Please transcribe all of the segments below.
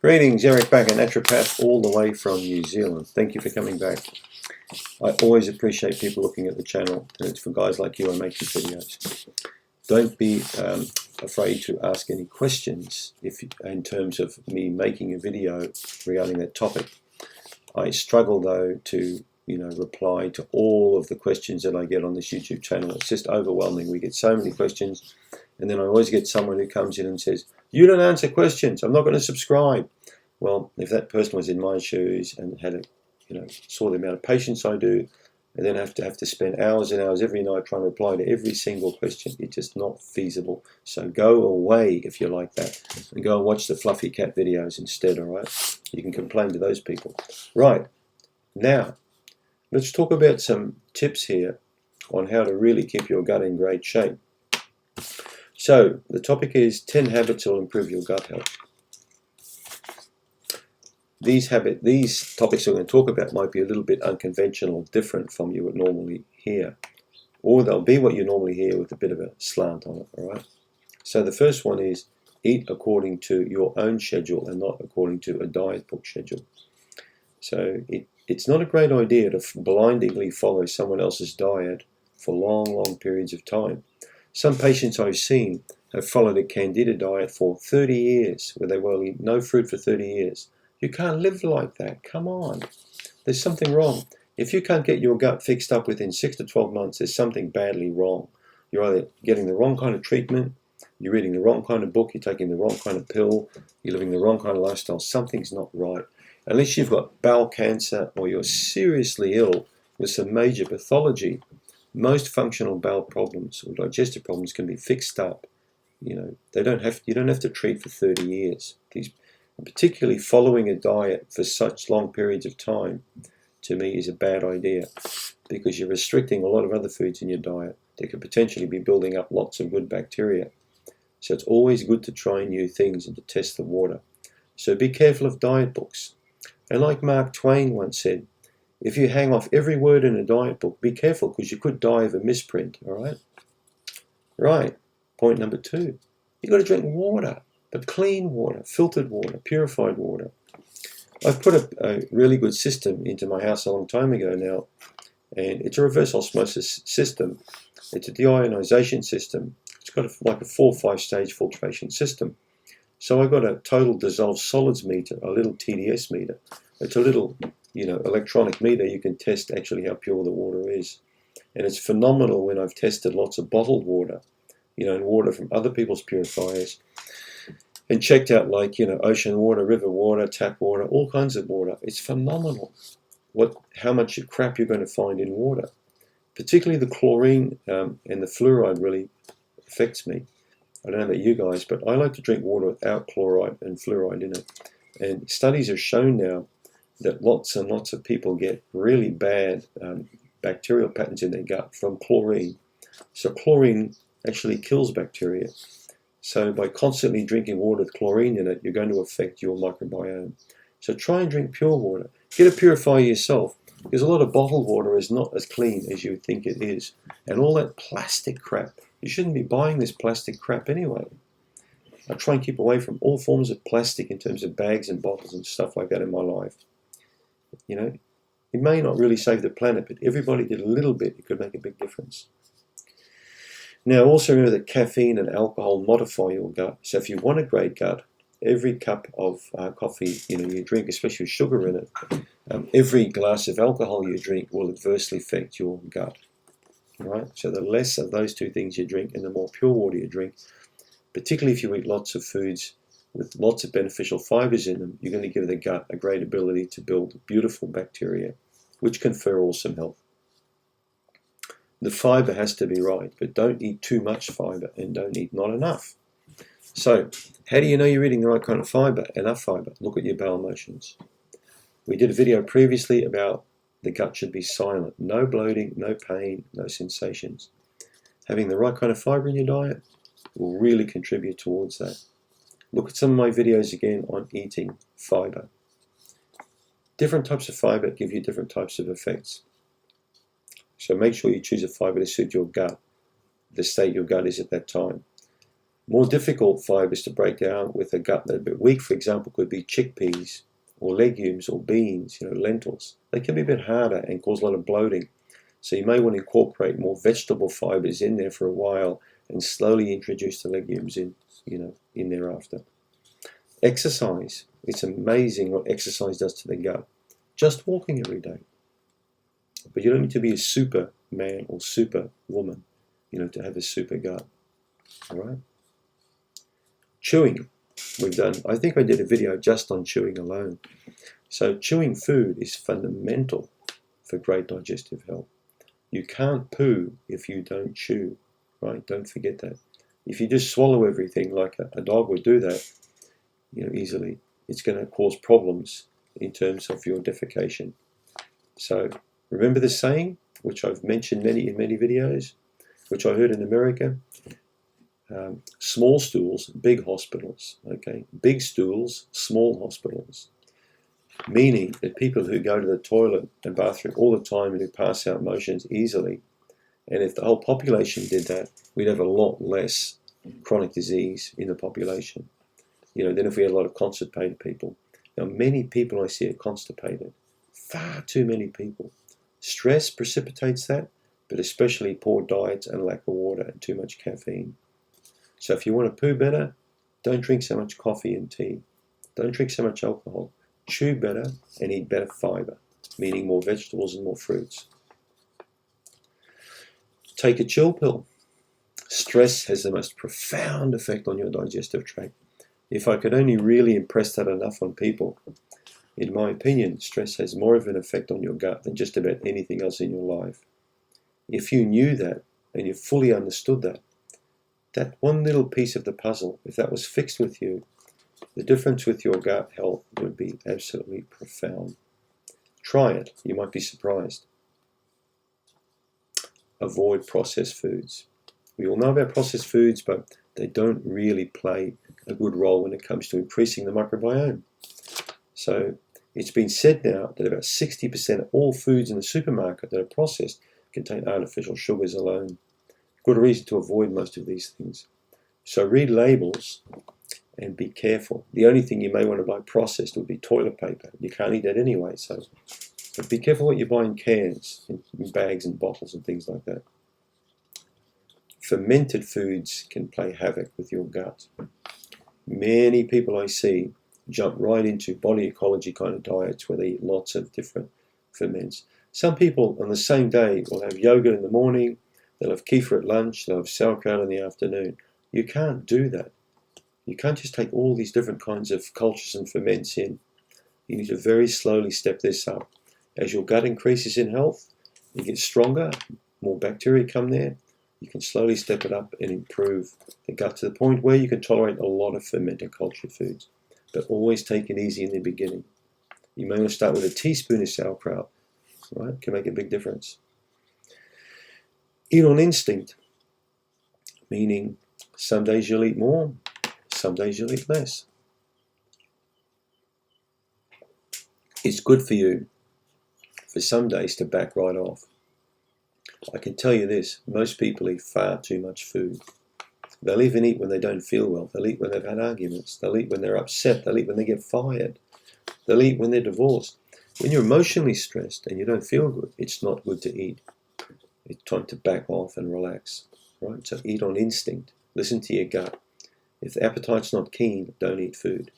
Greetings, Eric Bakker, naturopath all the way from New Zealand. Thank you for coming back. I always appreciate people looking at the channel, and it's for guys like you I make these videos. Don't be afraid to ask any questions in terms of me making a video regarding that topic. I struggle though to reply to all of the questions that I get on this YouTube channel. It's just overwhelming. We get so many questions, and then I always get someone who comes in and says, "You don't answer questions, I'm not going to subscribe." Well, if that person was in my shoes and had saw the amount of patience I do, and then have to spend hours and hours every night trying to reply to every single question, it's just not feasible. So go away if you're like that, and go and watch the fluffy cat videos instead, alright? You can complain to those people. Right, now, let's talk about some tips here on how to really keep your gut in great shape. So, the topic is 10 habits that will improve your gut health. These topics I'm going to talk about might be a little bit unconventional, different from you would normally hear. Or they'll be what you normally hear with a bit of a slant on it, alright? So the first one is eat according to your own schedule and not according to a diet book schedule. So it's not a great idea to blindingly follow someone else's diet for long periods of time. Some patients I've seen have followed a Candida diet for 30 years, where they will eat no fruit for 30 years. You can't live like that. Come on. There's something wrong. If you can't get your gut fixed up within 6 to 12 months, there's something badly wrong. You're either getting the wrong kind of treatment, you're reading the wrong kind of book, you're taking the wrong kind of pill, you're living the wrong kind of lifestyle. Something's not right. Unless you've got bowel cancer or you're seriously ill with some major pathology, most functional bowel problems or digestive problems can be fixed up. You don't have to treat for 30 years. Particularly following a diet for such long periods of time, to me, is a bad idea, because you're restricting a lot of other foods in your diet that could potentially be building up lots of good bacteria. So it's always good to try new things and to test the water. So be careful of diet books. And like Mark Twain once said, if you hang off every word in a diet book, be careful, because you could die of a misprint, all right? Right, point number 2, you've got to drink water. But clean water, filtered water, purified water. I've put a really good system into my house a long time ago now, and it's a reverse osmosis system. It's a deionization system. It's got like a 4 or 5 stage filtration system. So I've got a total dissolved solids meter, a little TDS meter. It's a little electronic meter. You can test actually how pure the water is. And it's phenomenal when I've tested lots of bottled water, and water from other people's purifiers, and checked out ocean water, river water, tap water, all kinds of water. It's phenomenal how much crap you're going to find in water. Particularly the chlorine and the fluoride really affects me. I don't know about you guys, but I like to drink water without chloride and fluoride in it. And studies have shown now that lots and lots of people get really bad bacterial patterns in their gut from chlorine. So chlorine actually kills bacteria. So by constantly drinking water with chlorine in it, you're going to affect your microbiome. So try and drink pure water. Get a purifier yourself, because a lot of bottled water is not as clean as you would think it is. And all that plastic crap, you shouldn't be buying this plastic crap anyway. I try and keep away from all forms of plastic in terms of bags and bottles and stuff like that in my life. It may not really save the planet, but everybody did a little bit, it could make a big difference. Now, also remember that caffeine and alcohol modify your gut. So if you want a great gut, every cup of coffee you drink, especially with sugar in it, every glass of alcohol you drink will adversely affect your gut. Right? So the less of those 2 things you drink and the more pure water you drink, particularly if you eat lots of foods with lots of beneficial fibers in them, you're going to give the gut a great ability to build beautiful bacteria, which confer awesome health. The fiber has to be right, but don't eat too much fiber and don't eat not enough. So, how do you know you're eating the right kind of fiber? Enough fiber. Look at your bowel motions. We did a video previously about the gut should be silent. No bloating, no pain, no sensations. Having the right kind of fiber in your diet will really contribute towards that. Look at some of my videos again on eating fiber. Different types of fiber give you different types of effects. So make sure you choose a fiber to suit your gut, the state your gut is at that time. More difficult fibers to break down with a gut that's a bit weak, for example, could be chickpeas or legumes or beans, lentils. They can be a bit harder and cause a lot of bloating. So you may want to incorporate more vegetable fibers in there for a while and slowly introduce the legumes in thereafter. Exercise. It's amazing what exercise does to the gut. Just walking every day. But you don't need to be a super man or super woman, to have a super gut. All right? Chewing. I think I did a video just on chewing alone. So chewing food is fundamental for great digestive health. You can't poo if you don't chew, right? Don't forget that. If you just swallow everything like a dog would do that, easily, it's going to cause problems in terms of your defecation. So remember the saying, which I've mentioned in many videos, which I heard in America, small stools, big hospitals, okay? Big stools, small hospitals. Meaning that people who go to the toilet and bathroom all the time and who pass out motions easily, and if the whole population did that, we'd have a lot less chronic disease in the population. Than if we had a lot of constipated people. Now, many people I see are constipated. Far too many people. Stress precipitates that, but especially poor diets and lack of water and too much caffeine. So if you want to poo better, don't drink so much coffee and tea. Don't drink so much alcohol. Chew better and eat better fiber, meaning more vegetables and more fruits. Take a chill pill. Stress has the most profound effect on your digestive tract. If I could only really impress that enough on people, in my opinion, stress has more of an effect on your gut than just about anything else in your life. If you knew that and you fully understood that one little piece of the puzzle, if that was fixed with you, the difference with your gut health would be absolutely profound. Try it. You might be surprised. Avoid processed foods. We all know about processed foods, but they don't really play a good role when it comes to increasing the microbiome. So it's been said now that about 60% of all foods in the supermarket that are processed contain artificial sugars alone. Good reason to avoid most of these things. So read labels and be careful. The only thing you may want to buy processed would be toilet paper. You can't eat that anyway, so be careful what you buy in cans, in bags and bottles and things like that. Fermented foods can play havoc with your gut. Many people I see jump right into body ecology kind of diets where they eat lots of different ferments. Some people on the same day will have yogurt in the morning, they'll have kefir at lunch, they'll have sauerkraut in the afternoon. You can't do that. You can't just take all these different kinds of cultures and ferments in. You need to very slowly step this up. As your gut increases in health, it gets stronger, more bacteria come there, you can slowly step it up and improve the gut to the point where you can tolerate a lot of fermented cultured foods. But always take it easy in the beginning. You may want to start with a teaspoon of sauerkraut, right? It can make a big difference. Eat on instinct, meaning some days you'll eat more, some days you'll eat less. It's good for you for some days to back right off. I can tell you this, most people eat far too much food. They'll even eat when they don't feel well. They'll eat when they've had arguments. They'll eat when they're upset. They'll eat when they get fired. They'll eat when they're divorced. When you're emotionally stressed and you don't feel good, it's not good to eat. It's time to back off and relax. Right? So eat on instinct. Listen to your gut. If the appetite's not keen, don't eat food.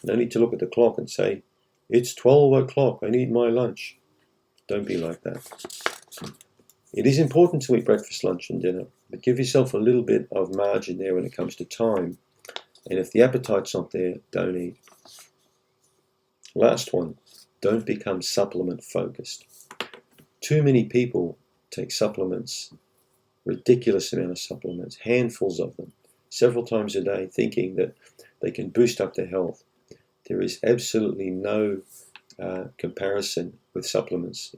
No need to look at the clock and say, it's 12 o'clock, I need my lunch. Don't be like that. It is important to eat breakfast, lunch and dinner, but give yourself a little bit of margin there when it comes to time. And if the appetite's not there, don't eat. Last one, don't become supplement focused. Too many people take supplements, ridiculous amount of supplements, handfuls of them, several times a day, thinking that they can boost up their health. There is absolutely no comparison with supplements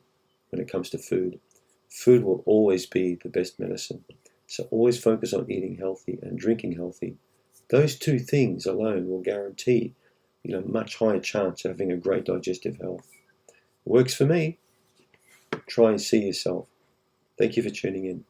when it comes to food. Food will always be the best medicine. So always focus on eating healthy and drinking healthy. Those two things alone will guarantee much higher chance of having a great digestive health. It works for me. Try and see yourself. Thank you for tuning in.